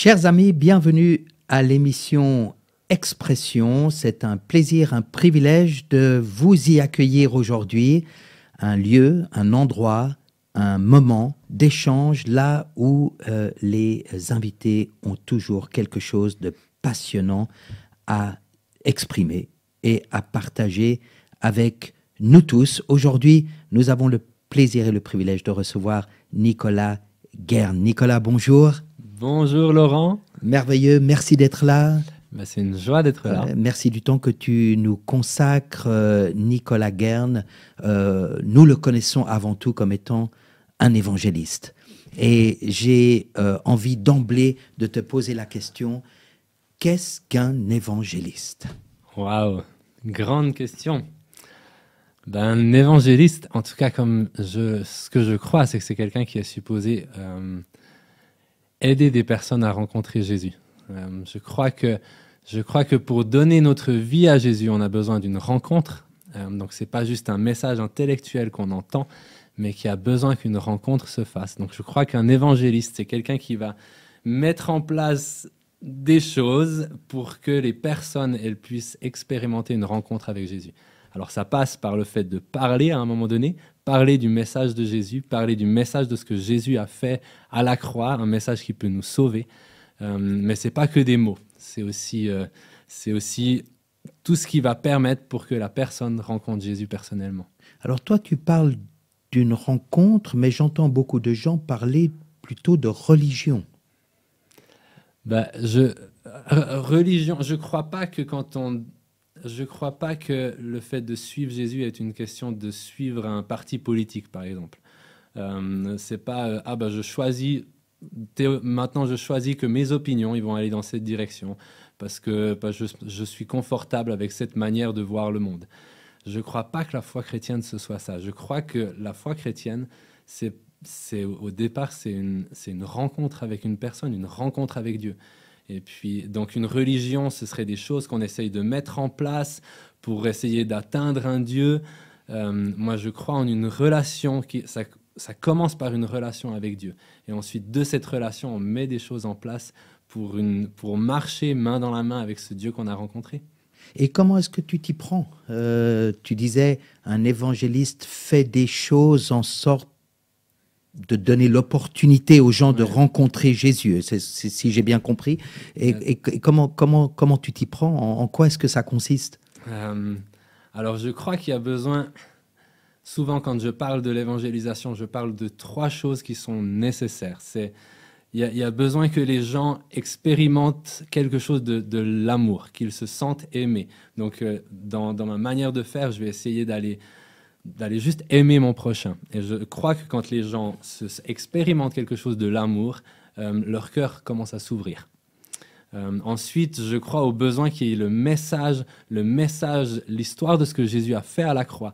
Chers amis, bienvenue à l'émission Expression. C'est un plaisir, un privilège de vous y accueillir aujourd'hui. Un lieu, un endroit, un moment d'échange là où les invités ont toujours quelque chose de passionnant à exprimer et à partager avec nous tous. Aujourd'hui, nous avons le plaisir et le privilège de recevoir Nicolas Guerne. Nicolas, bonjour. Bonjour Laurent. Merveilleux, merci d'être là. C'est une joie d'être là. Merci du temps que tu nous consacres, Nicolas Guerne. Nous le connaissons avant tout comme étant un évangéliste. Et j'ai envie d'emblée de te poser la question, qu'est-ce qu'un évangéliste ? Waouh, grande question. Un évangéliste, en tout cas ce que je crois, c'est que c'est quelqu'un qui est supposé aider des personnes à rencontrer Jésus. Je crois que pour donner notre vie à Jésus, on a besoin d'une rencontre. Donc c'est pas juste un message intellectuel qu'on entend, mais qui a besoin qu'une rencontre se fasse. Donc je crois qu'un évangéliste, c'est quelqu'un qui va mettre en place des choses pour que les personnes elles puissent expérimenter une rencontre avec Jésus. Alors ça passe par le fait de parler à un moment donné, parler du message de Jésus, parler du message de ce que Jésus a fait à la croix, un message qui peut nous sauver. Mais c'est pas que des mots, c'est aussi tout ce qui va permettre pour que la personne rencontre Jésus personnellement. Alors toi, tu parles d'une rencontre, mais j'entends beaucoup de gens parler plutôt de religion. Religion, je crois pas que le fait de suivre Jésus est une question de suivre un parti politique, par exemple. C'est pas maintenant je choisis que mes opinions ils vont aller dans cette direction parce que je suis confortable avec cette manière de voir le monde. Je crois pas que la foi chrétienne ce soit ça. Je crois que la foi chrétienne au départ c'est une rencontre avec une personne, une rencontre avec Dieu. Et puis, donc une religion, ce serait des choses qu'on essaye de mettre en place pour essayer d'atteindre un Dieu. Moi, je crois en une relation ça commence par une relation avec Dieu. Et ensuite, de cette relation, on met des choses en place pour marcher main dans la main avec ce Dieu qu'on a rencontré. Et comment est-ce que tu t'y prends ? Tu disais, un évangéliste fait des choses en sorte de donner l'opportunité aux gens de rencontrer Jésus, si j'ai bien compris. Et comment tu t'y prends ? En quoi est-ce que ça consiste ? Alors, je crois qu'il y a besoin... Souvent, quand je parle de l'évangélisation, je parle de 3 choses qui sont nécessaires. Il y a besoin que les gens expérimentent quelque chose de l'amour, qu'ils se sentent aimés. Donc, dans ma manière de faire, je vais essayer d'aller juste aimer mon prochain. Et je crois que quand les gens expérimentent quelque chose de l'amour, leur cœur commence à s'ouvrir. Ensuite, je crois au besoin qu'il y ait le message, l'histoire de ce que Jésus a fait à la croix,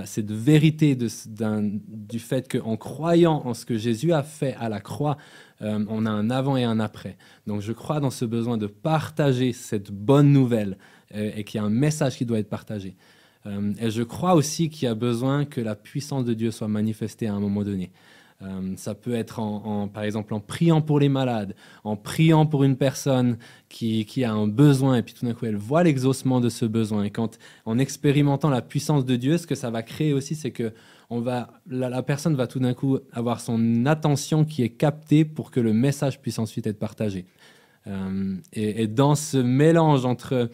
cette vérité du fait qu'en croyant en ce que Jésus a fait à la croix, on a un avant et un après. Donc je crois dans ce besoin de partager cette bonne nouvelle et qu'il y a un message qui doit être partagé. Et je crois aussi qu'il y a besoin que la puissance de Dieu soit manifestée à un moment donné. Ça peut être par exemple en priant pour les malades, en priant pour une personne qui a un besoin et puis tout d'un coup elle voit l'exaucement de ce besoin. Et en expérimentant la puissance de Dieu, ce que ça va créer aussi, c'est que la personne va tout d'un coup avoir son attention qui est captée pour que le message puisse ensuite être partagé. Et dans ce mélange entre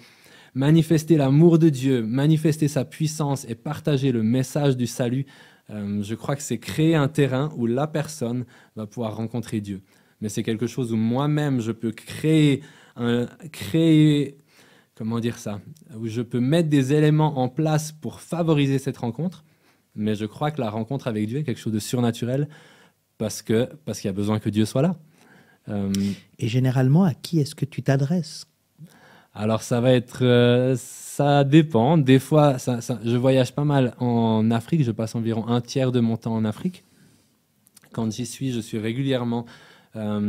manifester l'amour de Dieu, manifester sa puissance et partager le message du salut, je crois que c'est créer un terrain où la personne va pouvoir rencontrer Dieu. Mais c'est quelque chose où moi-même, je peux comment dire ça, où je peux mettre des éléments en place pour favoriser cette rencontre. Mais je crois que la rencontre avec Dieu est quelque chose de surnaturel parce qu'il y a besoin que Dieu soit là. Et généralement, à qui est-ce que tu t'adresses ? Alors ça va être, ça dépend. Des fois, je voyage pas mal en Afrique. Je passe environ 1/3 de mon temps en Afrique. Quand j'y suis, je suis régulièrement à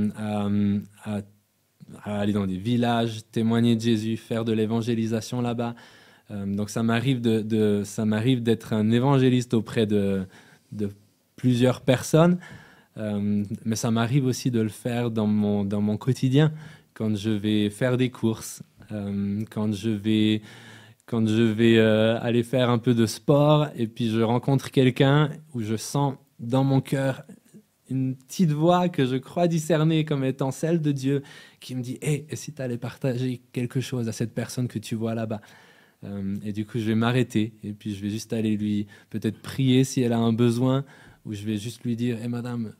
aller dans des villages, témoigner de Jésus, faire de l'évangélisation là-bas. Donc ça m'arrive d'être un évangéliste auprès de plusieurs personnes. Mais ça m'arrive aussi de le faire dans mon quotidien, quand je vais faire des courses, quand je vais aller faire un peu de sport et puis je rencontre quelqu'un où je sens dans mon cœur une petite voix que je crois discerner comme étant celle de Dieu qui me dit hey, et si tu allais partager quelque chose à cette personne que tu vois là-bas. Et du coup, je vais m'arrêter et puis je vais juste aller lui peut-être prier si elle a un besoin, ou je vais juste lui dire hey, madame,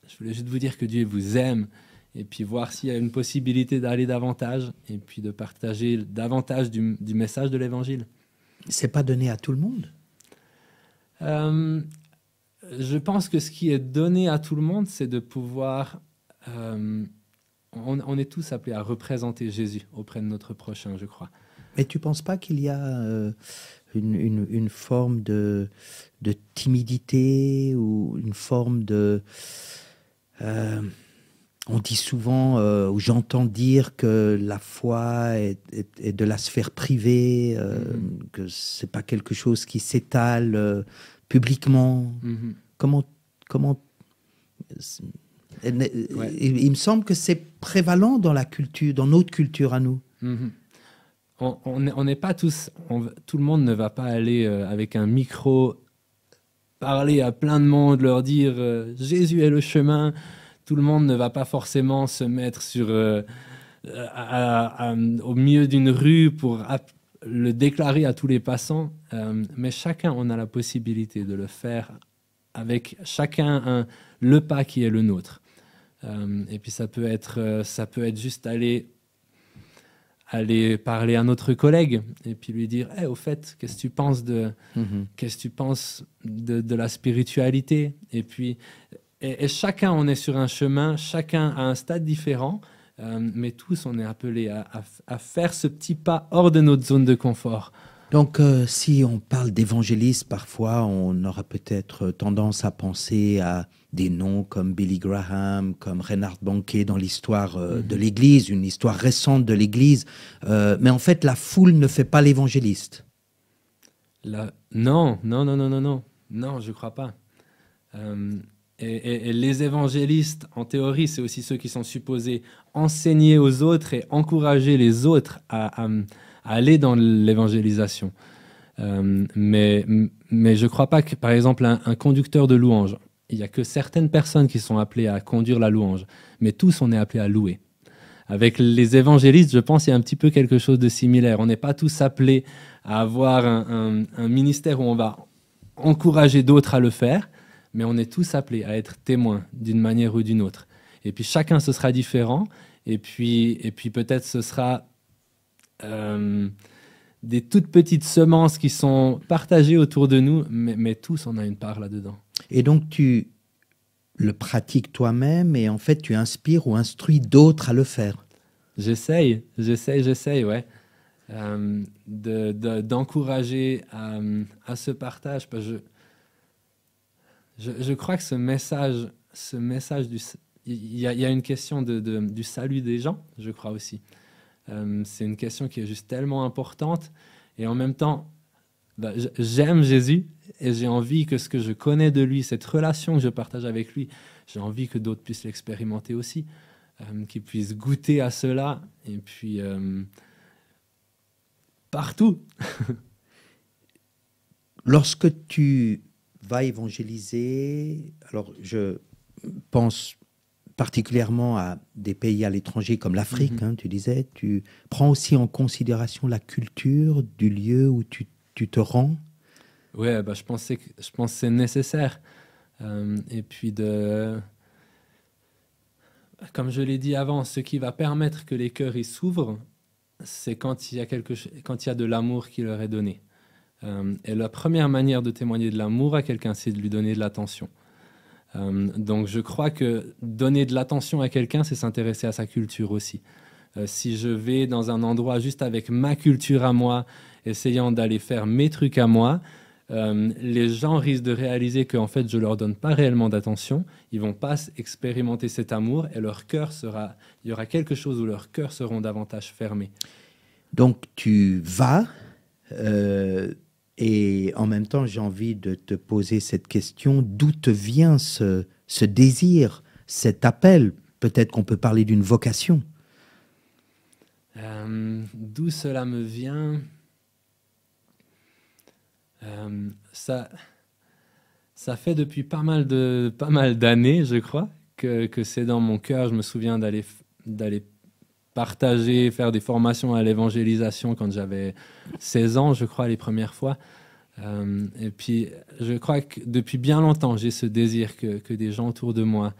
je voulais juste vous dire que Dieu vous aime, et puis voir s'il y a une possibilité d'aller davantage et puis de partager davantage du message de l'Évangile. C'est pas donné à tout le monde. Je pense que ce qui est donné à tout le monde, c'est de pouvoir... on est tous appelés à représenter Jésus auprès de notre prochain, je crois. Mais tu penses pas qu'il y a une forme de timidité ou une forme de... on dit souvent, ou j'entends dire que la foi est de la sphère privée, que c'est pas quelque chose qui s'étale publiquement. Comment Ouais. il me semble que c'est prévalent dans la culture, dans notre culture à nous. On n'est pas tous... tout le monde ne va pas aller avec un micro parler à plein de monde, leur dire Jésus est le chemin. Tout le monde ne va pas forcément se mettre au milieu d'une rue pour le déclarer à tous les passants. Mais chacun, on a la possibilité de le faire avec chacun le pas qui est le nôtre. Et puis ça peut être juste aller parler à notre collègue et puis lui dire hey, au fait, qu'est-ce que tu penses de la spiritualité? Et puis et chacun, on est sur un chemin, chacun à un stade différent, mais tous, on est appelés à faire ce petit pas hors de notre zone de confort. Donc, si on parle d'évangélisme, parfois, on aura peut-être tendance à penser à des noms comme Billy Graham, comme Reinhard Bonnke dans l'histoire de l'Église, une histoire récente de l'Église. Mais en fait, la foule ne fait pas l'évangéliste. Non, je crois pas. Et les évangélistes, en théorie, c'est aussi ceux qui sont supposés enseigner aux autres et encourager les autres à aller dans l'évangélisation. Mais je ne crois pas que, par exemple, un conducteur de louange, il n'y a que certaines personnes qui sont appelées à conduire la louange, mais tous, on est appelés à louer. Avec les évangélistes, je pense qu'il y a un petit peu quelque chose de similaire. On n'est pas tous appelés à avoir un ministère où on va encourager d'autres à le faire, mais on est tous appelés à être témoins d'une manière ou d'une autre. Et puis chacun, ce sera différent. Et puis peut-être ce sera des toutes petites semences qui sont partagées autour de nous, mais tous, on a une part là-dedans. Et donc, tu le pratiques toi-même et en fait, tu inspires ou instruis d'autres à le faire. J'essaye, ouais. D'encourager à ce partage. Parce que je crois que ce message il y a une question du salut des gens, je crois aussi. C'est une question qui est juste tellement importante. Et en même temps, j'aime Jésus et j'ai envie que ce que je connais de lui, cette relation que je partage avec lui, j'ai envie que d'autres puissent l'expérimenter aussi, qu'ils puissent goûter à cela. Et puis, partout. Lorsque tu vas évangéliser, alors je pense particulièrement à des pays à l'étranger comme l'Afrique, tu disais, tu prends aussi en considération la culture du lieu où tu te rends? Oui, je pense que c'est nécessaire. Et puis, comme je l'ai dit avant, ce qui va permettre que les cœurs ils s'ouvrent, c'est quand il y a de l'amour qui leur est donné. Et la première manière de témoigner de l'amour à quelqu'un, c'est de lui donner de l'attention. Donc je crois que donner de l'attention à quelqu'un, c'est s'intéresser à sa culture aussi. Si je vais dans un endroit juste avec ma culture à moi, essayant d'aller faire mes trucs à moi, les gens risquent de réaliser qu'en fait je leur donne pas réellement d'attention, ils vont pas expérimenter cet amour et il y aura quelque chose où leurs cœurs seront davantage fermés. Donc tu vas et en même temps j'ai envie de te poser cette question, d'où te vient ce ce désir, cet appel? Peut-être qu'on peut parler d'une vocation. D'où cela me vient? Ça fait depuis pas mal d'années, je crois, que c'est dans mon cœur. Je me souviens d'aller partager, faire des formations à l'évangélisation quand j'avais 16 ans, je crois, les premières fois. Et puis, je crois que depuis bien longtemps, j'ai ce désir que des gens autour de moi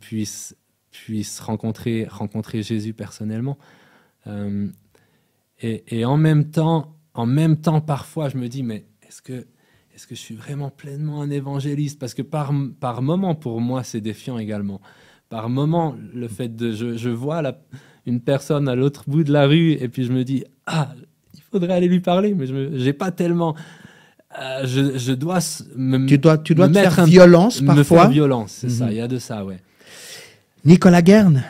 puissent rencontrer Jésus personnellement. Et en même temps, parfois, je me dis, mais est-ce que je suis vraiment pleinement un évangéliste? Parce que par moment, pour moi, c'est défiant également. Par moment, le fait de... Je vois une personne à l'autre bout de la rue et puis je me dis, il faudrait aller lui parler, mais j'ai pas tellement... je dois Tu dois te faire violence parfois. Me faire violence, c'est ça, il y a de ça, ouais. Nicolas Guerne,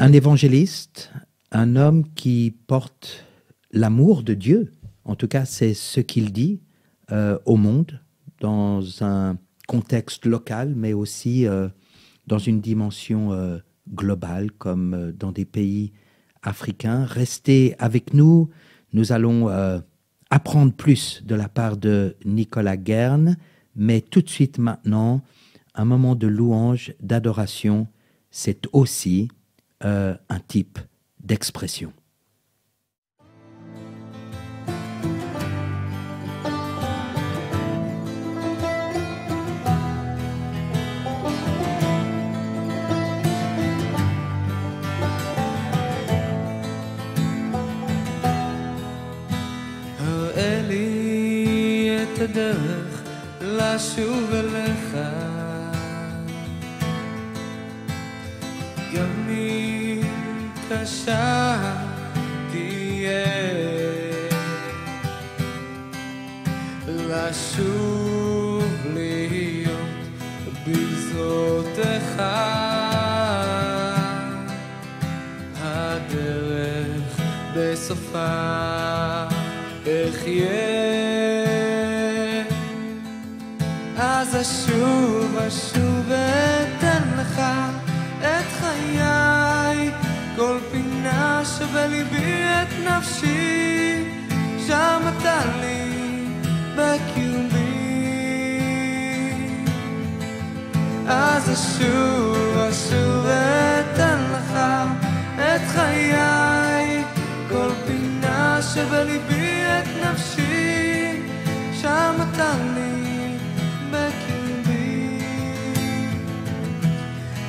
un évangéliste, un homme qui porte l'amour de Dieu. En tout cas, c'est ce qu'il dit au monde, dans un contexte local, mais aussi dans une dimension globale, comme dans des pays africains. Restez avec nous. Nous allons apprendre plus de la part de Nicolas Guerne, mais tout de suite maintenant, un moment de louange, d'adoration, c'est aussi un type d'expression. הדרך לשוב אליך גם אם קשה תהיה לשוב להיות בגזרותיך הדרך בסופה אחיה אז אשוב אתן לך את חיי כל פינה שבליבי את נפשי שם אתה לי בקיומי אז אשוב אתן לך את חיי כל פינה שבליבי את נפשי שם אתה לי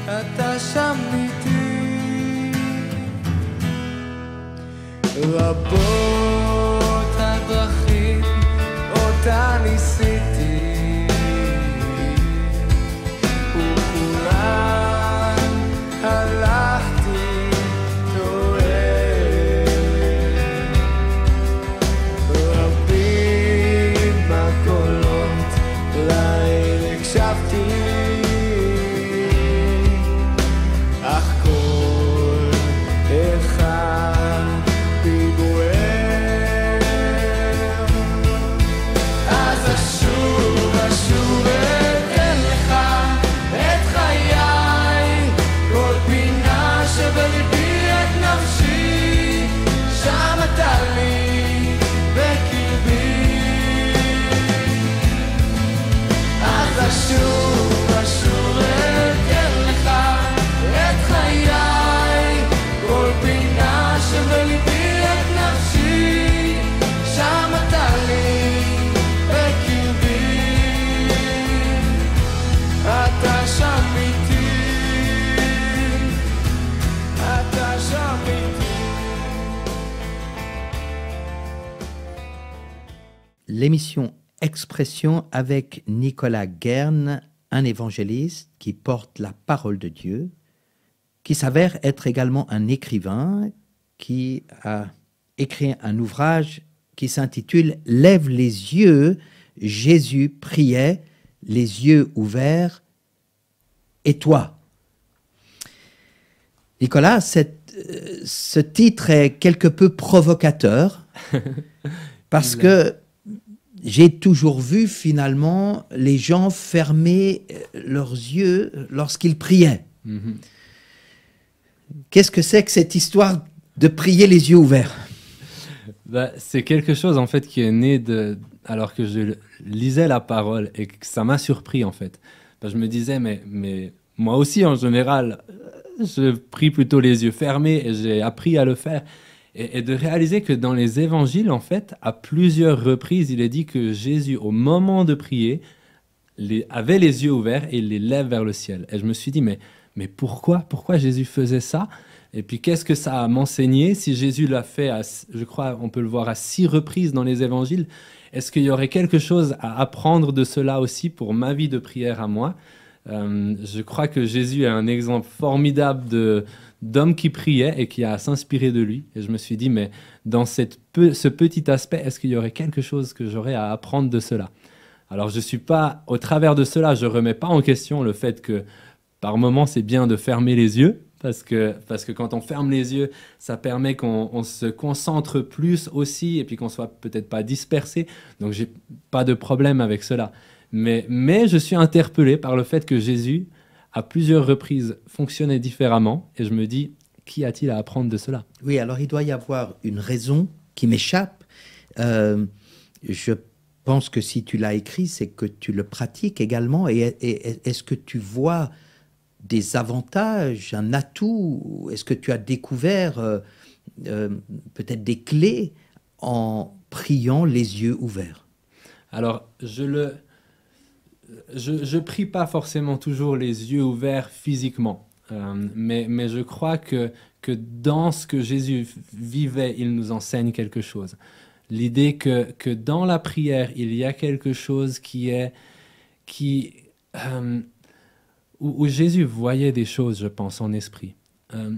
אתה שם איתי רבות הדרכים אותה ניסיתי וכולן הלכתי טועה רבים הקולות להם הקשבתי L'émission Expression avec Nicolas Guerne, un évangéliste qui porte la parole de Dieu, qui s'avère être également un écrivain, qui a écrit un ouvrage qui s'intitule « Lève les yeux ». Jésus priait, les yeux ouverts, et toi. Nicolas, ce titre est quelque peu provocateur, parce que j'ai toujours vu finalement les gens fermer leurs yeux lorsqu'ils priaient. Mhm. Qu'est-ce que c'est que cette histoire de prier les yeux ouverts? Bah, c'est quelque chose en fait qui est né alors que je lisais la parole et que ça m'a surpris en fait. Bah, je me disais mais moi aussi en général je prie plutôt les yeux fermés et j'ai appris à le faire et de réaliser que dans les évangiles en fait à plusieurs reprises il est dit que Jésus au moment de prier avait les yeux ouverts et il les lève vers le ciel. Et je me suis dit mais pourquoi Jésus faisait ça? Et puis, qu'est-ce que ça a m'enseigné? Si Jésus l'a fait, je crois, on peut le voir à 6 reprises dans les évangiles, est-ce qu'il y aurait quelque chose à apprendre de cela aussi pour ma vie de prière à moi? Je crois que Jésus est un exemple formidable d'homme qui priait et qui a à s'inspirer de lui. Et je me suis dit, mais dans ce petit aspect, est-ce qu'il y aurait quelque chose que j'aurais à apprendre de cela? Alors, je suis pas, au travers de cela, je remets pas en question le fait que par moments, c'est bien de fermer les yeux. Parce que quand on ferme les yeux, ça permet qu'on se concentre plus aussi et puis qu'on soit peut-être pas dispersé. Donc, j'ai pas de problème avec cela. Mais je suis interpellé par le fait que Jésus, à plusieurs reprises, fonctionnait différemment. Et je me dis, qu'y a-t-il à apprendre de cela? Oui, alors il doit y avoir une raison qui m'échappe. Je pense que si tu l'as écrit, c'est que tu le pratiques également. Et est-ce que tu vois des avantages, un atout? Est-ce que tu as découvert peut-être des clés en priant les yeux ouverts? Alors, je prie pas forcément toujours les yeux ouverts physiquement, mais je crois que dans ce que Jésus vivait, il nous enseigne quelque chose. L'idée que dans la prière, il y a quelque chose où Jésus voyait des choses, je pense, en esprit.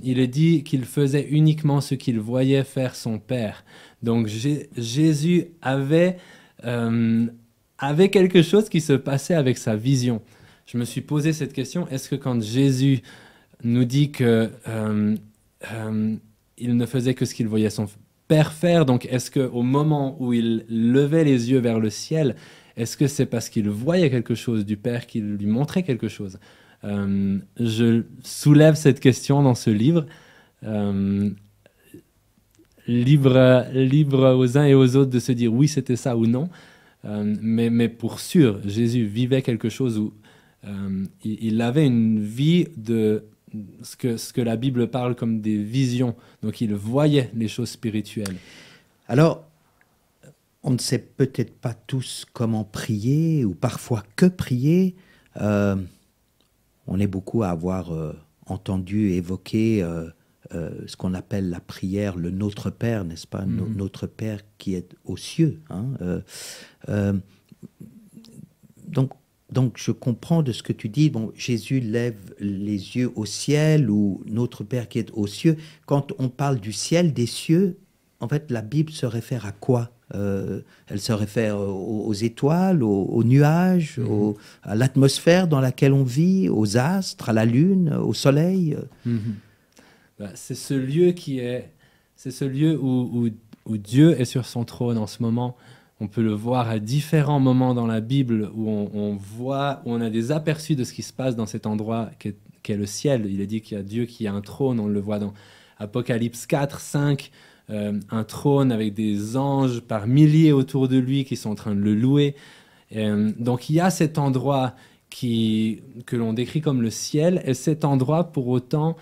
Il est dit qu'il faisait uniquement ce qu'il voyait faire son Père. Donc Jésus avait quelque chose qui se passait avec sa vision. Je me suis posé cette question, est-ce que quand Jésus nous dit que il ne faisait que ce qu'il voyait son Père faire, donc est-ce qu'au moment où il levait les yeux vers le ciel, est-ce que c'est parce qu'il voyait quelque chose du Père qu'il lui montrait quelque chose? Je soulève cette question dans ce livre. Libre aux uns et aux autres de se dire oui, c'était ça ou non. Mais pour sûr, Jésus vivait quelque chose où il avait une vie de ce que la Bible parle comme des visions. Donc il voyait les choses spirituelles. Alors, on ne sait peut-être pas tous comment prier ou parfois que prier. On est beaucoup à avoir entendu évoquer ce qu'on appelle la prière, le Notre Père, n'est-ce pas? Notre Père qui est aux cieux. Donc je comprends de ce que tu dis. Bon, Jésus lève les yeux au ciel ou Notre Père qui est aux cieux. Quand on parle du ciel, des cieux, en fait, la Bible se réfère à quoi? Elle se réfère aux étoiles, aux nuages, à l'atmosphère dans laquelle on vit, aux astres, à la lune, au soleil. C'est ce lieu où Dieu est sur son trône en ce moment. On peut le voir à différents moments dans la Bible où on a des aperçus de ce qui se passe dans cet endroit qu'est le ciel. Il est dit qu'il y a Dieu qui a un trône, on le voit dans Apocalypse 4, 5, un trône avec des anges par milliers autour de lui qui sont en train de le louer. Donc il y a cet endroit que l'on décrit comme le ciel, et cet endroit pour autant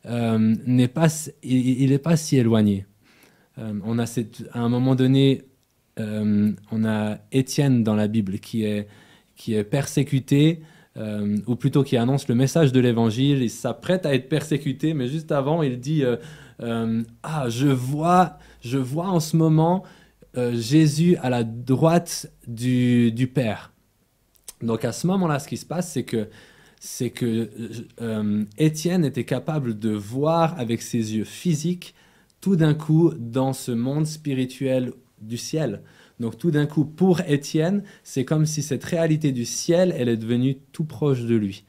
n'est pas si éloigné. On a à un moment donné, on a Étienne dans la Bible qui est persécuté, ou plutôt qui annonce le message de l'évangile. Il s'apprête à être persécuté, mais juste avant, il dit je vois en ce moment Jésus à la droite du Père. Donc à ce moment-là, ce qui se passe, c'est que Étienne était capable de voir avec ses yeux physiques tout d'un coup dans ce monde spirituel du ciel. Donc tout d'un coup, pour Étienne, c'est comme si cette réalité du ciel, elle est devenue tout proche de lui.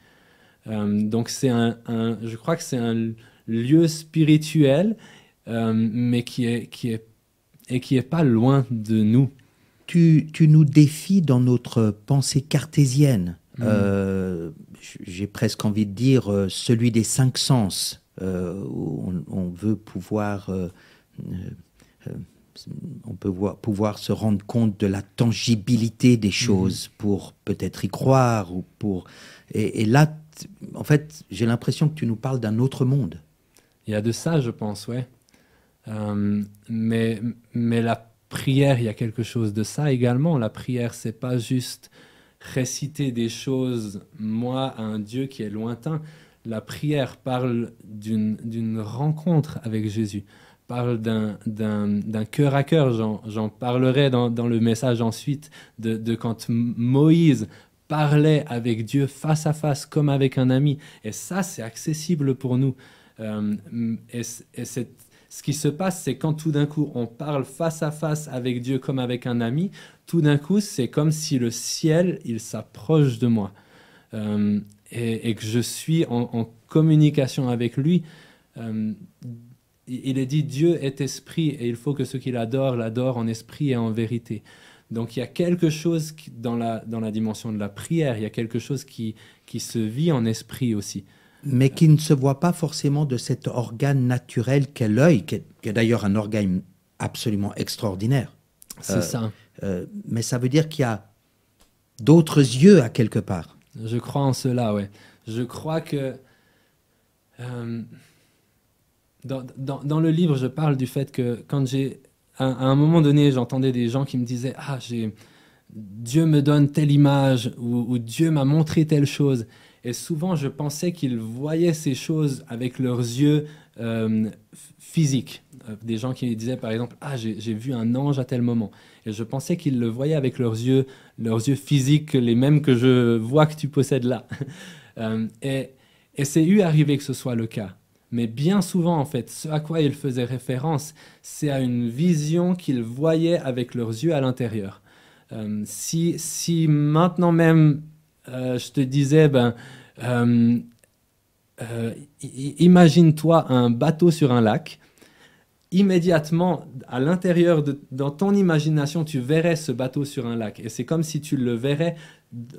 Donc je crois que c'est un lieu spirituel, mais qui est pas loin de nous. tu nous défies dans notre pensée cartésienne. J'ai presque envie de dire celui des cinq sens, où on veut pouvoir, pouvoir se rendre compte de la tangibilité des choses pour peut-être y croire. Et là, en fait, j'ai l'impression que tu nous parles d'un autre monde. Il y a de ça, je pense, ouais. Mais la prière, il y a quelque chose de ça également. La prière, c'est pas juste réciter des choses, moi, à un Dieu qui est lointain. La prière parle d'une rencontre avec Jésus, parle d'un cœur à cœur. J'en parlerai dans le message ensuite, de quand Moïse parlait avec Dieu face à face, comme avec un ami. Et ça, c'est accessible pour nous. Ce qui se passe, c'est quand tout d'un coup, on parle face à face avec Dieu comme avec un ami, tout d'un coup, c'est comme si le ciel, il s'approche de moi. Et que je suis en communication avec lui. Il est dit, Dieu est esprit, et il faut que ceux qui l'adorent en esprit et en vérité. Donc il y a quelque chose dans la dimension de la prière, il y a quelque chose qui se vit en esprit aussi. Mais qui ne se voit pas forcément de cet organe naturel qu'est l'œil, qui est d'ailleurs un organe absolument extraordinaire. C'est ça. Mais ça veut dire qu'il y a d'autres yeux à quelque part. Je crois en cela, ouais. Je crois que dans le livre, je parle du fait que quand à un moment donné, j'entendais des gens qui me disaient « Ah, Dieu me donne telle image » ou Dieu m'a montré telle chose. Et souvent, je pensais qu'ils voyaient ces choses avec leurs yeux physiques. Des gens qui disaient, par exemple, « Ah, j'ai vu un ange à tel moment. » Et je pensais qu'ils le voyaient avec leurs yeux physiques, les mêmes que je vois que tu possèdes là. Et c'est arrivé que ce soit le cas. Mais bien souvent, en fait, ce à quoi ils faisaient référence, c'est à une vision qu'ils voyaient avec leurs yeux à l'intérieur. Si maintenant même, je te disais, imagine-toi un bateau sur un lac. Immédiatement, à l'intérieur, dans ton imagination, tu verrais ce bateau sur un lac. Et c'est comme si tu le verrais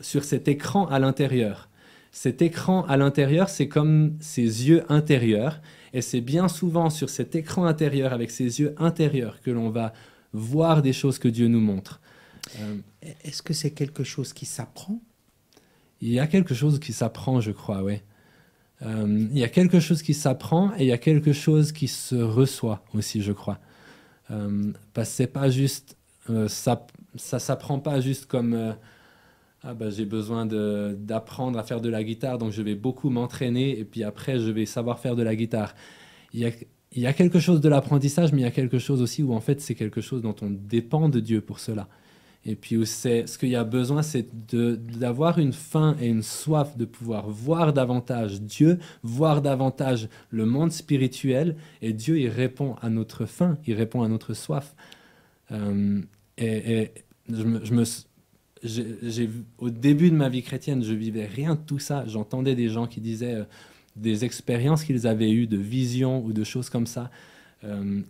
sur cet écran à l'intérieur. Cet écran à l'intérieur, c'est comme ses yeux intérieurs. Et c'est bien souvent sur cet écran intérieur, avec ses yeux intérieurs, que l'on va voir des choses que Dieu nous montre. Est-ce que c'est quelque chose qui s'apprend ? Il y a quelque chose qui s'apprend, je crois, oui. Il y a quelque chose qui s'apprend et il y a quelque chose qui se reçoit aussi, je crois. Parce que c'est pas juste, ça s'apprend pas juste comme j'ai besoin d'apprendre à faire de la guitare, donc je vais beaucoup m'entraîner et puis après je vais savoir faire de la guitare. Il y a quelque chose de l'apprentissage, mais il y a quelque chose aussi où en fait c'est quelque chose dont on dépend de Dieu pour cela. Et puis où ce qu'il y a besoin, c'est d'avoir une faim et une soif de pouvoir voir davantage Dieu, voir davantage le monde spirituel. Et Dieu, il répond à notre faim, il répond à notre soif. Au début de ma vie chrétienne, je vivais rien de tout ça. J'entendais des gens qui disaient des expériences qu'ils avaient eues, de visions ou de choses comme ça.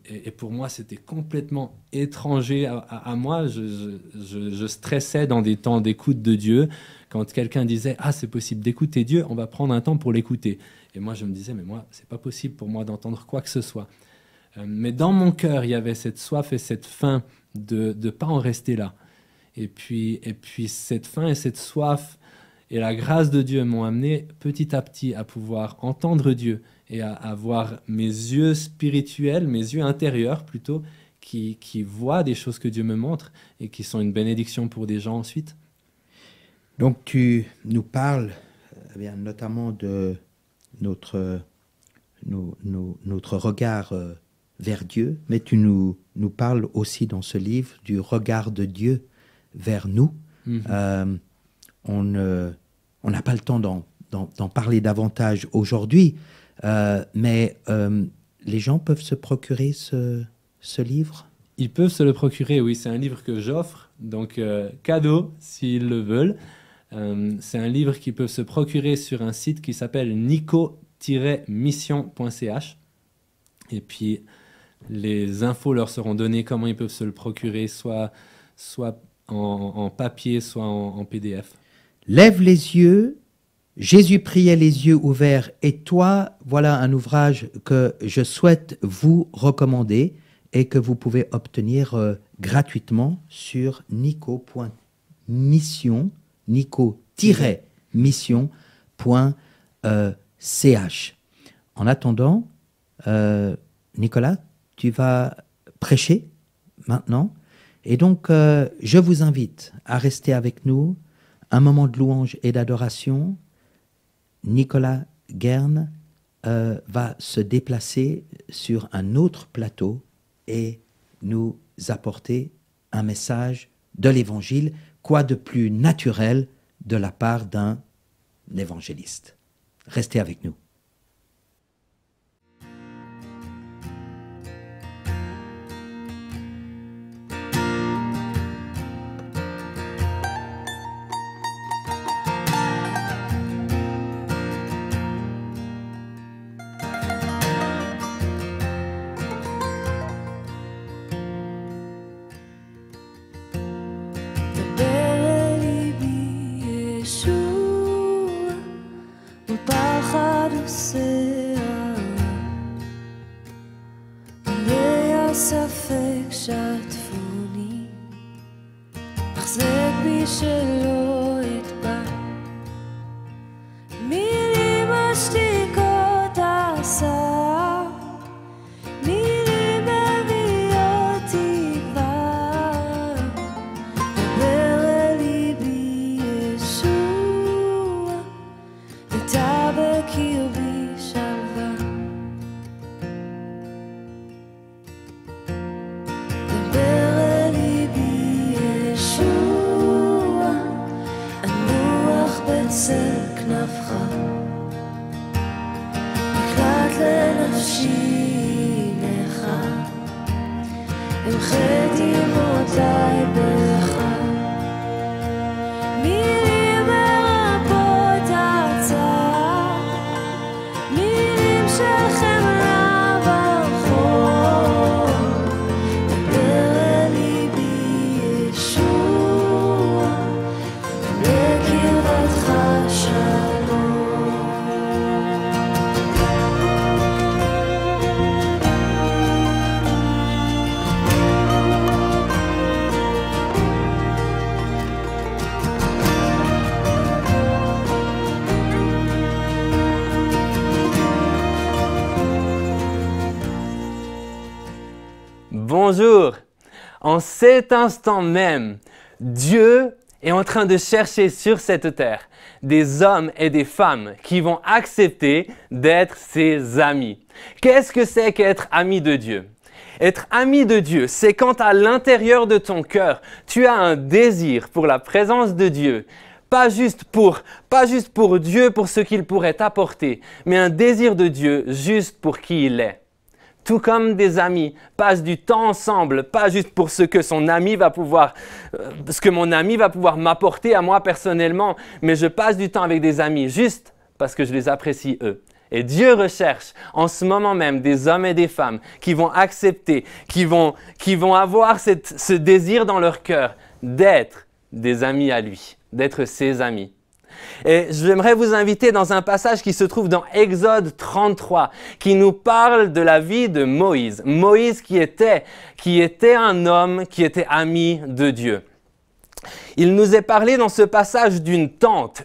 Et pour moi, c'était complètement étranger à moi. Je stressais dans des temps d'écoute de Dieu. Quand quelqu'un disait « Ah, c'est possible d'écouter Dieu, on va prendre un temps pour l'écouter. » Et moi, je me disais « Mais moi, c'est pas possible pour moi d'entendre quoi que ce soit. » Mais dans mon cœur, il y avait cette soif et cette faim de ne pas en rester là. Et puis cette faim et cette soif et la grâce de Dieu m'ont amené petit à petit à pouvoir entendre Dieu et à avoir mes yeux spirituels, mes yeux intérieurs plutôt, qui voient des choses que Dieu me montre et qui sont une bénédiction pour des gens ensuite. Donc tu nous parles notamment de notre regard vers Dieu, mais tu nous parles aussi dans ce livre du regard de Dieu vers nous. On n'a pas le temps d'en parler davantage aujourd'hui, mais les gens peuvent se procurer ce livre ? Ils peuvent se le procurer, oui. C'est un livre que j'offre, donc cadeau s'ils le veulent. C'est un livre qu'ils peuvent se procurer sur un site qui s'appelle nico-mission.ch. Et puis, les infos leur seront données, comment ils peuvent se le procurer, soit soit en papier, soit en PDF. Lève les yeux. Jésus priait les yeux ouverts. Et toi, voilà un ouvrage que je souhaite vous recommander et que vous pouvez obtenir gratuitement sur nico.mission, nico-mission.ch. En attendant, Nicolas, tu vas prêcher maintenant. Et donc, je vous invite à rester avec nous, un moment de louange et d'adoration. Nicolas Guerne va se déplacer sur un autre plateau et nous apporter un message de l'Évangile, quoi de plus naturel de la part d'un évangéliste. Restez avec nous. ספק שטפוני, מחזק בי שלא אטבע, מילים משתיקות עשה, מילים מביאות תקווה, דבר אל ליבי ישוע, אתה בקרבי שלווה. בצל כנפך, מקלט לנפשי לך, אמחה דמעותיי בך, מילים מרפאות הצער, מילים של חמלה ברחוב, דבר אל ליבי ישוע, לקרבתך Bonjour! En cet instant même, Dieu est en train de chercher sur cette terre des hommes et des femmes qui vont accepter d'être ses amis. Qu'est-ce que c'est qu'être ami de Dieu? Être ami de Dieu, c'est quand à l'intérieur de ton cœur, tu as un désir pour la présence de Dieu. Pas juste pour Dieu, pour ce qu'il pourrait t'apporter, mais un désir de Dieu juste pour qui il est. Tout comme des amis passent du temps ensemble, pas juste pour ce que mon ami va pouvoir m'apporter à moi personnellement, mais je passe du temps avec des amis juste parce que je les apprécie eux. Et Dieu recherche en ce moment même des hommes et des femmes qui vont accepter, qui vont avoir ce désir dans leur cœur d'être des amis à lui, d'être ses amis. Et j'aimerais vous inviter dans un passage qui se trouve dans Exode 33, qui nous parle de la vie de Moïse. Moïse qui était un homme qui était ami de Dieu. Il nous est parlé dans ce passage d'une tente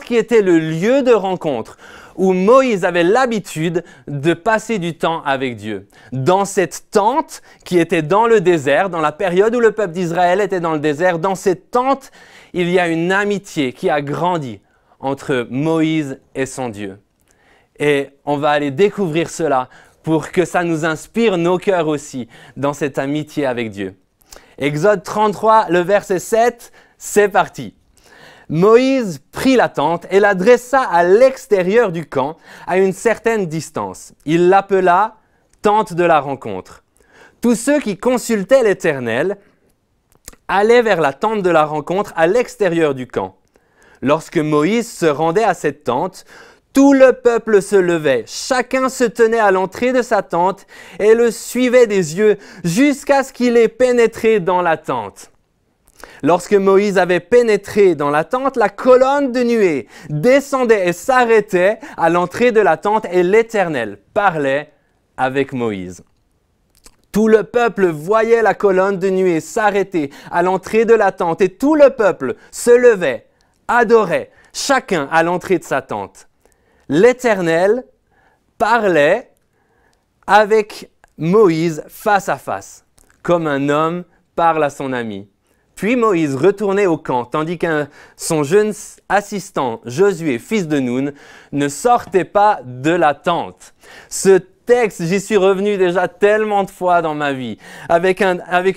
qui était le lieu de rencontre, où Moïse avait l'habitude de passer du temps avec Dieu. Dans cette tente qui était dans le désert, dans la période où le peuple d'Israël était dans le désert, dans cette tente, il y a une amitié qui a grandi entre Moïse et son Dieu. Et on va aller découvrir cela pour que ça nous inspire nos cœurs aussi dans cette amitié avec Dieu. Exode 33, le verset 7, c'est parti. Moïse prit la tente et la dressa à l'extérieur du camp, à une certaine distance. Il l'appela tente de la rencontre. Tous ceux qui consultaient l'Éternel allaient vers la tente de la rencontre à l'extérieur du camp. Lorsque Moïse se rendait à cette tente, tout le peuple se levait. Chacun se tenait à l'entrée de sa tente et le suivait des yeux jusqu'à ce qu'il ait pénétré dans la tente. Lorsque Moïse avait pénétré dans la tente, la colonne de nuée descendait et s'arrêtait à l'entrée de la tente et l'Éternel parlait avec Moïse. Tout le peuple voyait la colonne de nuée s'arrêter à l'entrée de la tente et tout le peuple se levait, adorait, chacun à l'entrée de sa tente. L'Éternel parlait avec Moïse face à face, comme un homme parle à son ami. Puis Moïse retournait au camp, tandis que son jeune assistant, Josué, fils de Nun, ne sortait pas de la tente. Ce texte, j'y suis revenu déjà tellement de fois dans ma vie, avec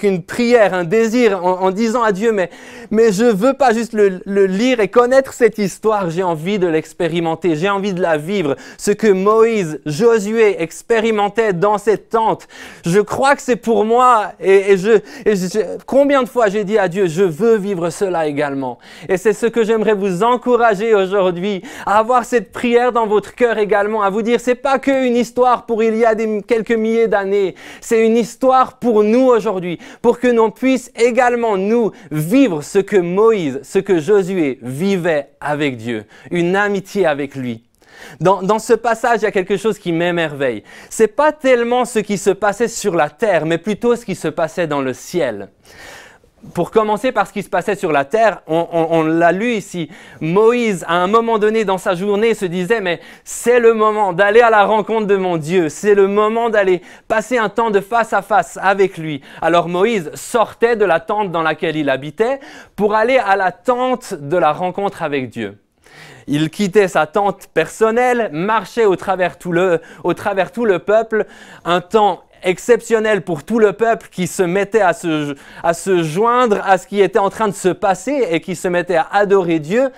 une prière, un désir, en disant à Dieu, mais je veux pas juste le lire et connaître cette histoire, j'ai envie de l'expérimenter, j'ai envie de la vivre. Ce que Moïse, Josué expérimentaient dans cette tente, je crois que c'est pour moi, combien de fois j'ai dit à Dieu, je veux vivre cela également. Et c'est ce que j'aimerais vous encourager aujourd'hui, à avoir cette prière dans votre cœur également, à vous dire, c'est pas qu'une histoire pour il y a quelques milliers d'années. C'est une histoire pour nous aujourd'hui, pour que l'on puisse également, nous, vivre ce que Moïse, ce que Josué vivait avec Dieu, une amitié avec lui. Dans ce passage, il y a quelque chose qui m'émerveille. C'est pas tellement ce qui se passait sur la terre, mais plutôt ce qui se passait dans le ciel. Pour commencer par ce qui se passait sur la terre, on l'a lu ici, Moïse, à un moment donné dans sa journée, se disait, mais c'est le moment d'aller à la rencontre de mon Dieu, c'est le moment d'aller passer un temps de face à face avec lui. Alors Moïse sortait de la tente dans laquelle il habitait pour aller à la tente de la rencontre avec Dieu. Il quittait sa tente personnelle, marchait au travers tout le peuple, un temps exceptionnel pour tout le peuple qui se mettait à se joindre à ce qui était en train de se passer et qui se mettait à adorer Dieu.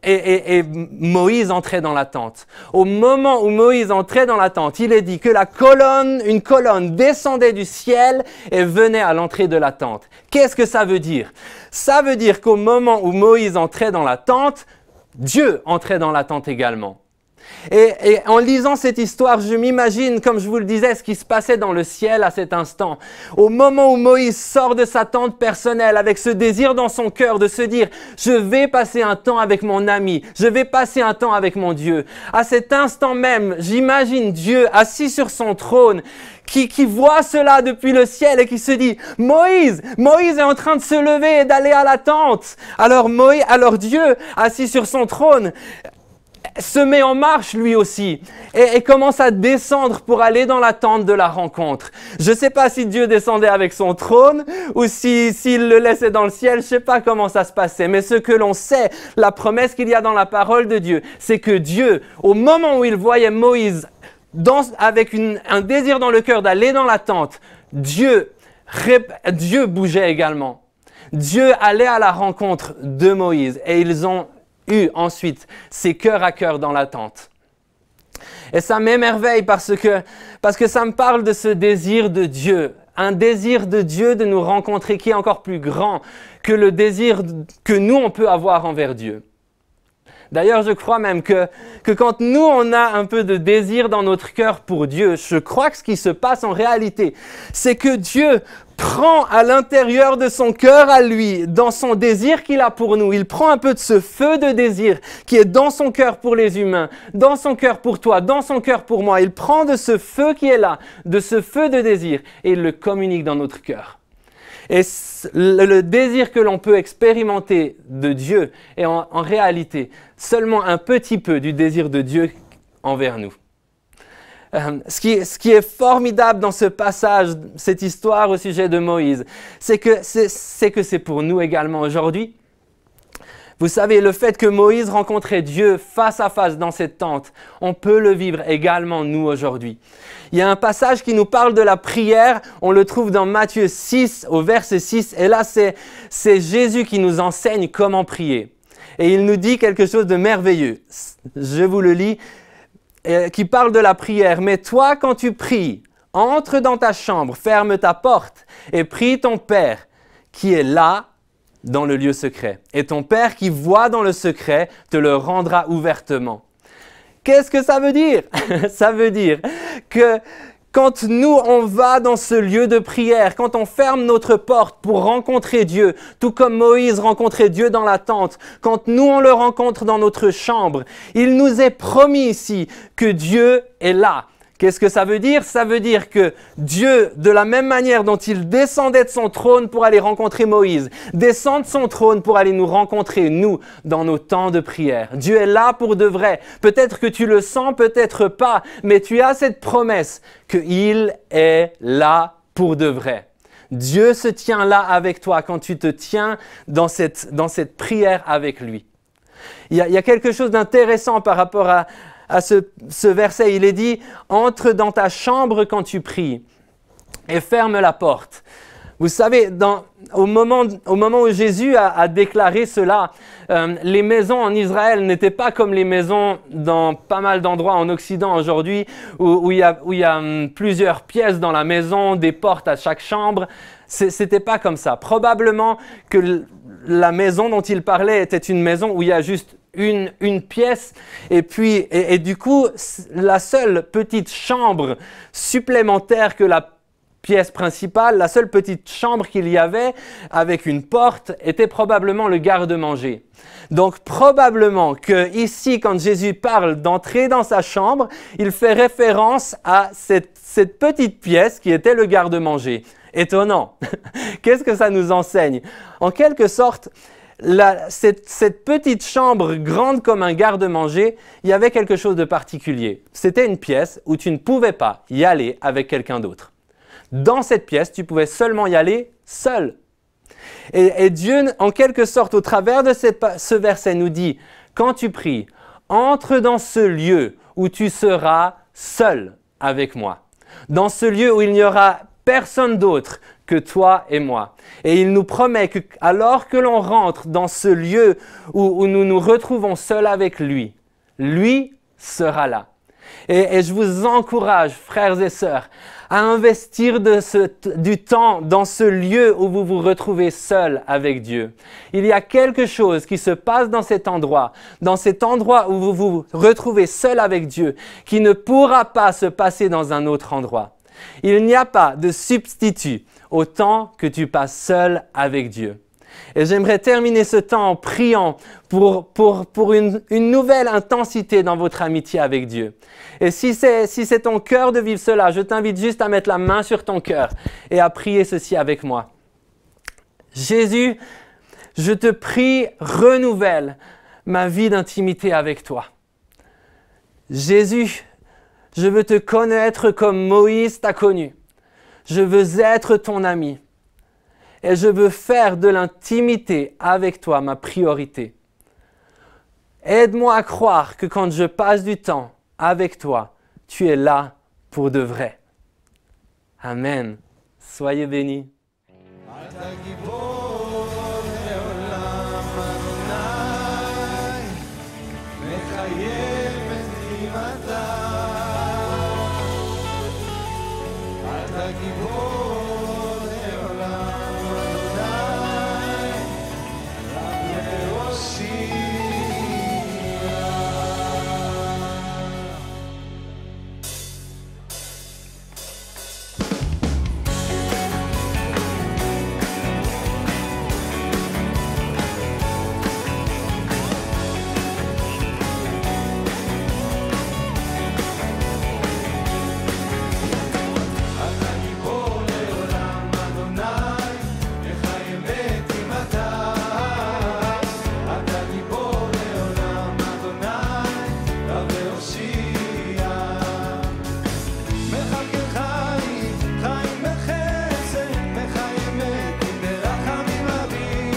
Et Moïse entrait dans la tente. Au moment où Moïse entrait dans la tente, il est dit que une colonne descendait du ciel et venait à l'entrée de la tente. Qu'est-ce que ça veut dire? Ça veut dire qu'au moment où Moïse entrait dans la tente, Dieu entrait dans la tente également. Et en lisant cette histoire, je m'imagine, comme je vous le disais, ce qui se passait dans le ciel à cet instant. Au moment où Moïse sort de sa tente personnelle avec ce désir dans son cœur de se dire « Je vais passer un temps avec mon ami, je vais passer un temps avec mon Dieu ». À cet instant même, j'imagine Dieu assis sur son trône, qui voit cela depuis le ciel et qui se dit « Moïse est en train de se lever et d'aller à la tente ». Alors Dieu, assis sur son trône, se met en marche lui aussi et commence à descendre pour aller dans la tente de la rencontre. Je ne sais pas si Dieu descendait avec son trône ou s'il le laissait dans le ciel, je ne sais pas comment ça se passait. Mais ce que l'on sait, la promesse qu'il y a dans la parole de Dieu, c'est que Dieu, au moment où il voyait Moïse avec un désir dans le cœur d'aller dans la tente, Dieu bougeait également. Dieu allait à la rencontre de Moïse et ils ont eu ensuite ces cœurs à cœur dans la tente. Et ça m'émerveille parce que ça me parle de ce désir de Dieu, un désir de Dieu de nous rencontrer qui est encore plus grand que le désir que nous on peut avoir envers Dieu. D'ailleurs, je crois même que quand nous, on a un peu de désir dans notre cœur pour Dieu, je crois que ce qui se passe en réalité, c'est que Dieu prend à l'intérieur de son cœur à lui, dans son désir qu'il a pour nous, il prend un peu de ce feu de désir qui est dans son cœur pour les humains, dans son cœur pour toi, dans son cœur pour moi. Il prend de ce feu qui est là, de ce feu de désir, et il le communique dans notre cœur. Et le désir que l'on peut expérimenter de Dieu est en réalité seulement un petit peu du désir de Dieu envers nous. Ce qui est formidable dans ce passage, cette histoire au sujet de Moïse, c'est que c'est pour nous également aujourd'hui. Vous savez, le fait que Moïse rencontrait Dieu face à face dans cette tente, on peut le vivre également nous aujourd'hui. Il y a un passage qui nous parle de la prière, on le trouve dans Matthieu 6 au verset 6, et là c'est Jésus qui nous enseigne comment prier. Et il nous dit quelque chose de merveilleux. Je vous le lis, qui parle de la prière. Mais toi, quand tu pries, entre dans ta chambre, ferme ta porte et prie ton Père qui est là dans le lieu secret. Et ton Père qui voit dans le secret te le rendra ouvertement. Qu'est-ce que ça veut dire? Ça veut dire Quand nous, on va dans ce lieu de prière, quand on ferme notre porte pour rencontrer Dieu, tout comme Moïse rencontrait Dieu dans la tente, quand nous, on le rencontre dans notre chambre, il nous est promis ici que Dieu est là. Qu'est-ce que ça veut dire? Ça veut dire que Dieu, de la même manière dont il descendait de son trône pour aller rencontrer Moïse, descend de son trône pour aller nous rencontrer, nous, dans nos temps de prière. Dieu est là pour de vrai. Peut-être que tu le sens, peut-être pas, mais tu as cette promesse qu'il est là pour de vrai. Dieu se tient là avec toi quand tu te tiens dans cette prière avec lui. Il y a quelque chose d'intéressant par rapport à ce verset. Il est dit « Entre dans ta chambre quand tu pries et ferme la porte ». Vous savez, au moment où Jésus a déclaré cela, les maisons en Israël n'étaient pas comme les maisons dans pas mal d'endroits en Occident aujourd'hui où il y a plusieurs pièces dans la maison, des portes à chaque chambre. C'était pas comme ça. Probablement que la maison dont il parlait était une maison où il y a juste une pièce et du coup, la seule petite chambre supplémentaire que la pièce principale, la seule petite chambre qu'il y avait avec une porte était probablement le garde-manger. Donc probablement que ici, quand Jésus parle d'entrer dans sa chambre, il fait référence à cette petite pièce qui était le garde-manger. Étonnant. Qu'est-ce que ça nous enseigne? En quelque sorte, cette petite chambre grande comme un garde-manger, il y avait quelque chose de particulier. C'était une pièce où tu ne pouvais pas y aller avec quelqu'un d'autre. Dans cette pièce, tu pouvais seulement y aller seul. Et Dieu, en quelque sorte, au travers de ce verset, nous dit, quand tu pries, entre dans ce lieu où tu seras seul avec moi. Dans ce lieu où il n'y aura personne d'autre que toi et moi. Et il nous promet que alors que l'on rentre dans ce lieu où nous nous retrouvons seuls avec lui, lui sera là. Et je vous encourage, frères et sœurs, à investir du temps dans ce lieu où vous vous retrouvez seuls avec Dieu. Il y a quelque chose qui se passe dans cet endroit où vous vous retrouvez seuls avec Dieu, qui ne pourra pas se passer dans un autre endroit. Il n'y a pas de substitut au temps que tu passes seul avec Dieu. Et j'aimerais terminer ce temps en priant pour une nouvelle intensité dans votre amitié avec Dieu. Et si c'est ton cœur de vivre cela, je t'invite juste à mettre la main sur ton cœur et à prier ceci avec moi. Jésus, je te prie, renouvelle ma vie d'intimité avec toi. Jésus, je veux te connaître comme Moïse t'a connu. Je veux être ton ami. Et je veux faire de l'intimité avec toi ma priorité. Aide-moi à croire que quand je passe du temps avec toi, tu es là pour de vrai. Amen. Soyez bénis. אתה גיבור לעולם אדוני, מחייב בנעימתה. אתה גיבור לעולם אדוני, רב להושיע. אתה גיבור לעולם אדוני, מחייב בנעימתה. אתה גיבור לעולם אדוני, רב להושיע. מחכה חיים, חיים בחסד, מחיים מתים ברחמים רבים,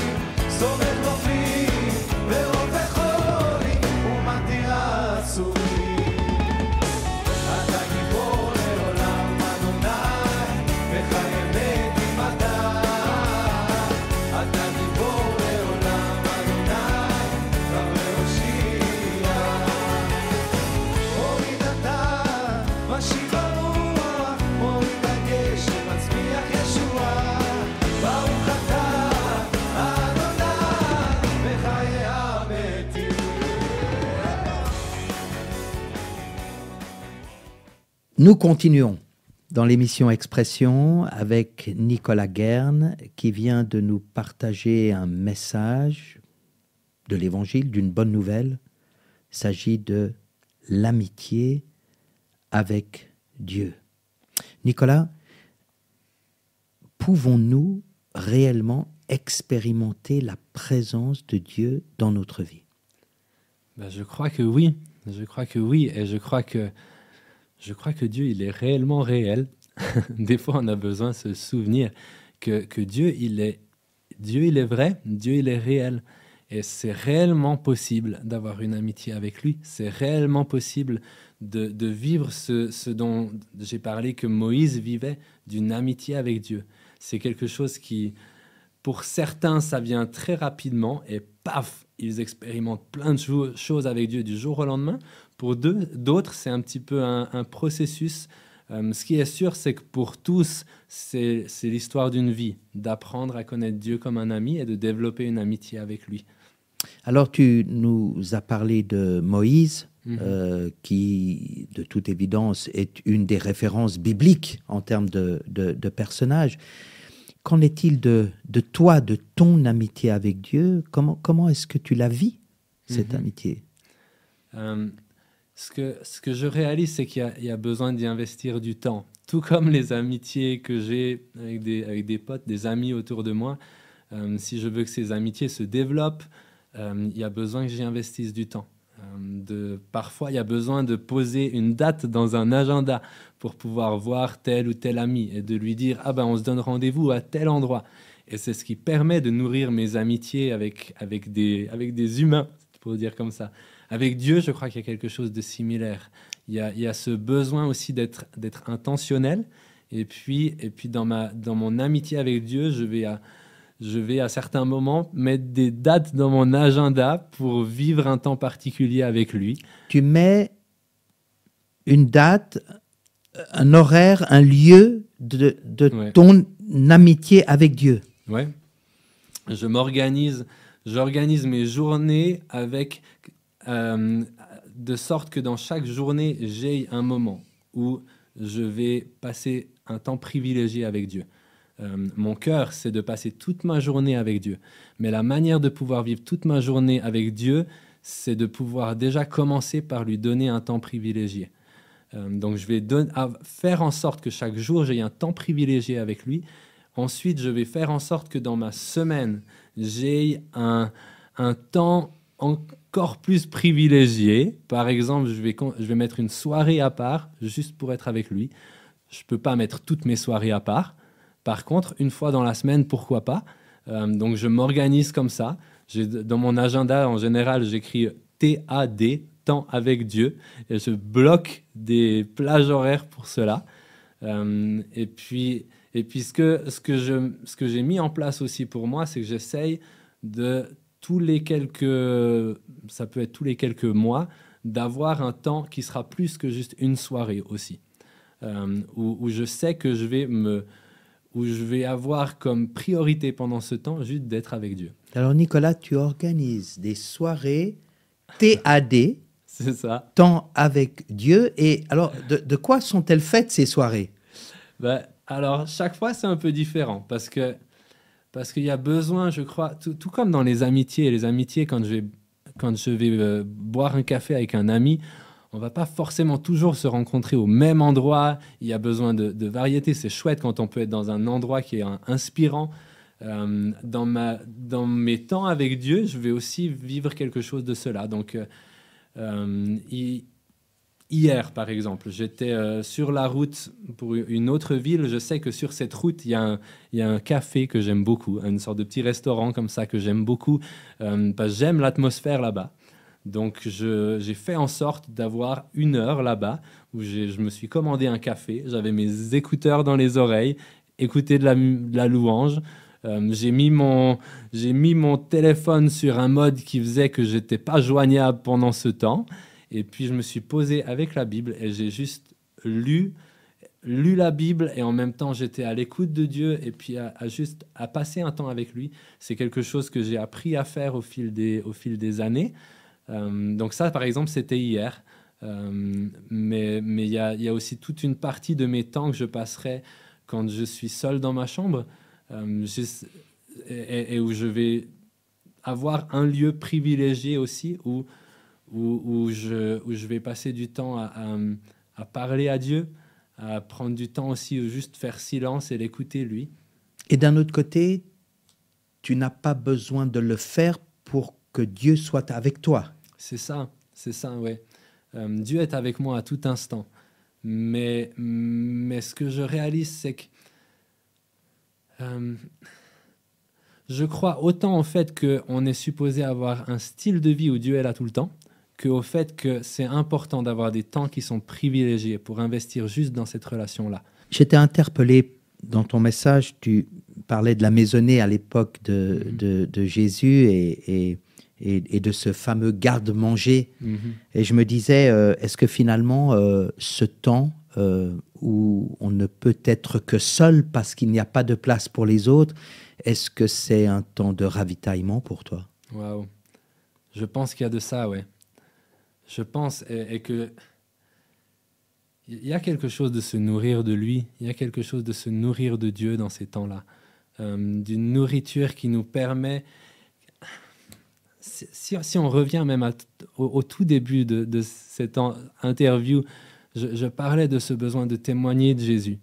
סומך נופלים ורופא חולים, ומתיר אסורים. אתה גיבור לעולם אדוני, מחיים בנעימתה. אתה גיבור לעולם אדוני, רב להושיע. מוריד אתה, משיב הרוח, מוריד הגשם, מצמיח ישועה. ברוך אתה, אדוני, בחיי המתים. Nous continuons dans l'émission Expression avec Nicolas Guerne qui vient de nous partager un message de l'Évangile, d'une bonne nouvelle. Il s'agit de l'amitié avec Dieu. Nicolas, pouvons-nous réellement expérimenter la présence de Dieu dans notre vie? Ben, je crois que oui. Je crois que oui. Et je crois que Dieu, il est réellement réel. Des fois, on a besoin de se souvenir que Dieu, il est vrai. Dieu, il est réel. Et c'est réellement possible d'avoir une amitié avec lui. C'est réellement possible de vivre ce dont j'ai parlé que Moïse vivait, d'une amitié avec Dieu. C'est quelque chose qui, pour certains, ça vient très rapidement et paf, ils expérimentent plein de choses avec Dieu du jour au lendemain. Pour d'autres, c'est un petit peu un processus. Ce qui est sûr, c'est que pour tous, c'est l'histoire d'une vie, d'apprendre à connaître Dieu comme un ami et de développer une amitié avec lui. Alors, tu nous as parlé de Moïse, qui, de toute évidence, est une des références bibliques en termes de personnage. Qu'en est-il de toi, de ton amitié avec Dieu? Comment est-ce que tu la vis, cette amitié? Ce que je réalise, c'est qu'il y a besoin d'y investir du temps. Tout comme les amitiés que j'ai avec des potes, des amis autour de moi, si je veux que ces amitiés se développent, il y a besoin que j'y investisse du temps. Parfois, il y a besoin de poser une date dans un agenda pour pouvoir voir tel ou tel ami et de lui dire « Ah ben, on se donne rendez-vous à tel endroit ». Et c'est ce qui permet de nourrir mes amitiés avec des humains, pour dire comme ça. Avec Dieu, je crois qu'il y a quelque chose de similaire. Il y a ce besoin aussi d'être intentionnel. Et puis dans mon amitié avec Dieu, je vais à certains moments mettre des dates dans mon agenda pour vivre un temps particulier avec lui. Tu mets une date, un horaire, un lieu de Ouais. ton amitié avec Dieu. Ouais. J'organise mes journées avec, de sorte que dans chaque journée, j'ai un moment où je vais passer un temps privilégié avec Dieu. Mon cœur, c'est de passer toute ma journée avec Dieu. Mais la manière de pouvoir vivre toute ma journée avec Dieu, c'est de pouvoir déjà commencer par lui donner un temps privilégié. Donc, je vais faire en sorte que chaque jour, j'ai un temps privilégié avec lui. Ensuite, je vais faire en sorte que dans ma semaine, j'ai un temps encore plus privilégié. Par exemple, je vais mettre une soirée à part, juste pour être avec lui. Je ne peux pas mettre toutes mes soirées à part. Par contre, une fois dans la semaine, pourquoi pas? Donc, je m'organise comme ça. Dans mon agenda, en général, j'écris TAD, temps avec Dieu, et je bloque des plages horaires pour cela. Et puis ce que j'ai mis en place aussi pour moi, c'est que j'essaye de ça peut être tous les quelques mois, d'avoir un temps qui sera plus que juste une soirée aussi, où je sais que où je vais avoir comme priorité pendant ce temps juste d'être avec Dieu. Alors, Nicolas, tu organises des soirées TAD, C'est ça. temps avec Dieu. Et alors, de quoi sont-elles faites, ces soirées? Alors, chaque fois, c'est un peu différent parce qu'il y a besoin, je crois, tout comme dans les amitiés. Les amitiés, quand je vais boire un café avec un ami, on ne va pas forcément toujours se rencontrer au même endroit. Il y a besoin de variété. C'est chouette quand on peut être dans un endroit qui est inspirant. Dans mes temps avec Dieu, je vais aussi vivre quelque chose de cela. Donc, hier, par exemple, j'étais sur la route pour une autre ville. Je sais que sur cette route, il y a un café que j'aime beaucoup, une sorte de petit restaurant comme ça que j'aime beaucoup, parce que j'aime l'atmosphère là-bas. Donc, j'ai fait en sorte d'avoir 1 heure là-bas où je me suis commandé un café. J'avais mes écouteurs dans les oreilles, écouter de la louange. J'ai mis mon téléphone sur un mode qui faisait que je n'étais pas joignable pendant ce temps. Et puis, je me suis posé avec la Bible et j'ai juste lu la Bible et en même temps, j'étais à l'écoute de Dieu et puis à passer un temps avec lui. C'est quelque chose que j'ai appris à faire au fil des années. Donc ça, par exemple, c'était hier. Mais il y a aussi toute une partie de mes temps que je passerai quand je suis seul dans ma chambre et où je vais avoir un lieu privilégié aussi où je vais passer du temps à parler à Dieu, à prendre du temps aussi où juste faire silence et l'écouter lui. Et d'un autre côté, tu n'as pas besoin de le faire pour que Dieu soit avec toi. C'est ça, ouais. Dieu est avec moi à tout instant. Mais ce que je réalise, c'est que je crois autant au fait qu'on est supposé avoir un style de vie où Dieu est là tout le temps, qu'au fait que c'est important d'avoir des temps qui sont privilégiés pour investir juste dans cette relation-là. J'étais interpellé dans ton message, tu parlais de la maisonnée à l'époque de Jésus et de ce fameux garde-manger. Et je me disais, est-ce que finalement, ce temps où on ne peut être que seul parce qu'il n'y a pas de place pour les autres, est-ce que c'est un temps de ravitaillement pour toi? Waouh. Je pense qu'il y a de ça, ouais. Je pense et que il y a quelque chose de se nourrir de lui, il y a quelque chose de se nourrir de Dieu dans ces temps-là. D'une nourriture qui nous permet... Si on revient même au tout début de cette interview, je parlais de ce besoin de témoigner de Jésus.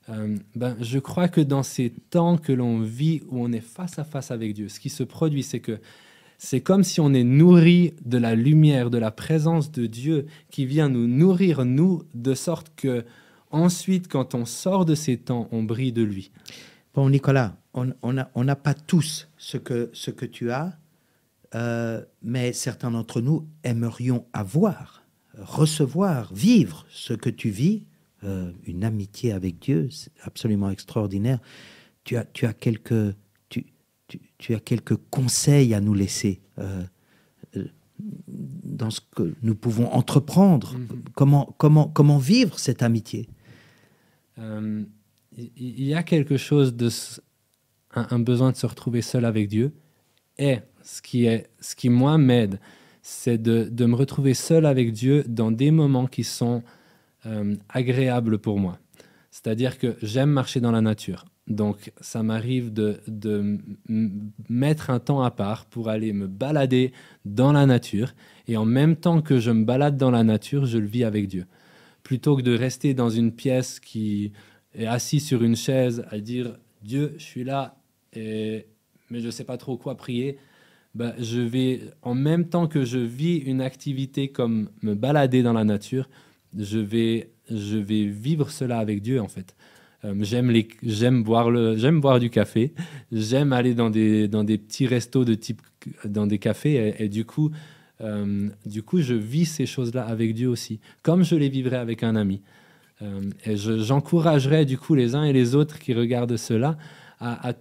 Je crois que dans ces temps que l'on vit, où on est face à face avec Dieu, ce qui se produit, c'est que c'est comme si on est nourri de la lumière, de la présence de Dieu qui vient nous nourrir, nous, de sorte que ensuite, quand on sort de ces temps, on brille de lui. Bon, Nicolas, on n'a pas tous ce que tu as, mais certains d'entre nous aimerions avoir, recevoir, vivre ce que tu vis, une amitié avec Dieu, c'est absolument extraordinaire. Tu as quelques conseils à nous laisser dans ce que nous pouvons entreprendre. Comment vivre cette amitié? Il y a quelque chose un besoin de se retrouver seul avec Dieu. Et ce qui moi m'aide, c'est de me retrouver seul avec Dieu dans des moments qui sont agréables pour moi. C'est-à-dire que j'aime marcher dans la nature. Donc, ça m'arrive de mettre un temps à part pour aller me balader dans la nature. Et en même temps que je me balade dans la nature, je le vis avec Dieu. Plutôt que de rester dans une pièce qui est assis sur une chaise à dire « Dieu, je suis là, mais je ne sais pas trop quoi prier », je vais, en même temps que je vis une activité comme me balader dans la nature, je vais vivre cela avec Dieu, en fait. J'aime boire du café, j'aime aller dans des petits restos de type dans des cafés et du coup je vis ces choses-là avec Dieu aussi, comme je les vivrais avec un ami. Et j'encouragerais du coup les uns et les autres qui regardent cela à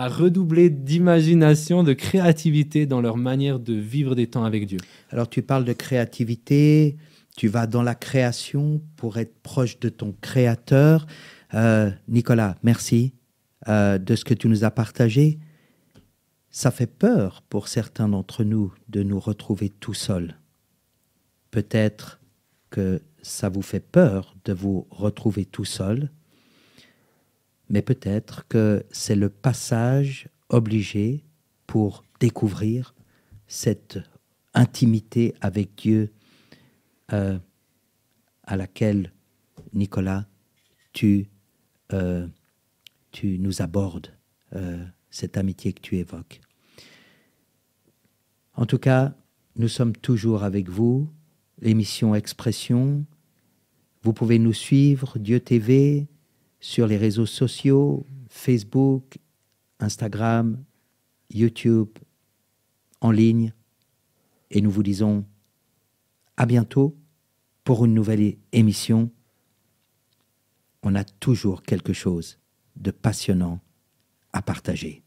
redoubler d'imagination, de créativité dans leur manière de vivre des temps avec Dieu. Alors tu parles de créativité. Tu vas dans la création pour être proche de ton Créateur. Nicolas, merci de ce que tu nous as partagé. Ça fait peur pour certains d'entre nous de nous retrouver tout seuls. Peut-être que ça vous fait peur de vous retrouver tout seul, mais peut-être que c'est le passage obligé pour découvrir cette intimité avec Dieu à laquelle, Nicolas, tu nous abordes, cette amitié que tu évoques. En tout cas, nous sommes toujours avec vous, l'émission Expression. Vous pouvez nous suivre, Dieu TV, sur les réseaux sociaux, Facebook, Instagram, YouTube, en ligne. Et nous vous disons à bientôt pour une nouvelle émission. On a toujours quelque chose de passionnant à partager.